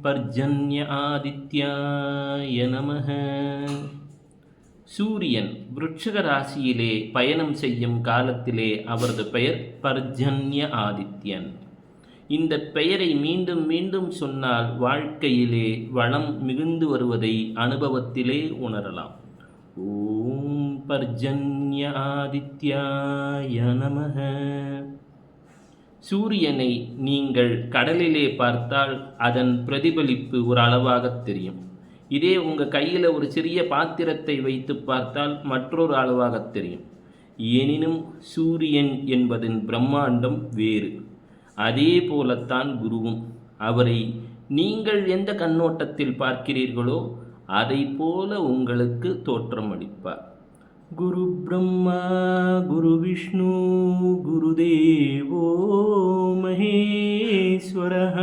பர்ஜன்ய ஆதித்யாய நமः. சூரியன் விருட்சிக ராசியிலே பயணம் செய்யும் காலத்திலே அவரது பெயர் பர்ஜன்ய ஆதித்யன். இந்த பெயரை மீண்டும் மீண்டும் சொன்னால் வாழ்க்கையிலே வளம் மிகுந்து வருவதை அனுபவத்திலே உணரலாம். ஓம் பர்ஜன்ய ஆதித்யாய நமः. சூரியனை நீங்கள் கடலிலே பார்த்தால் அதன் பிரதிபலிப்பு ஒரு அளவாக தெரியும். இதே உங்கள் கையில் ஒரு சிறிய பாத்திரத்தை வைத்து பார்த்தால் மற்றொரு அளவாக தெரியும். எனினும் சூரியன் என்பதன் பிரம்மாண்டம் வேறு. அதே போலத்தான் குருவும். அவரை நீங்கள் எந்த கண்ணோட்டத்தில் பார்க்கிறீர்களோ அதை போல உங்களுக்கு தோற்றமளிப்பார். குரு பிரம்மா குரு விஷ்ணு குருதேவோ மகேஸ்வரः.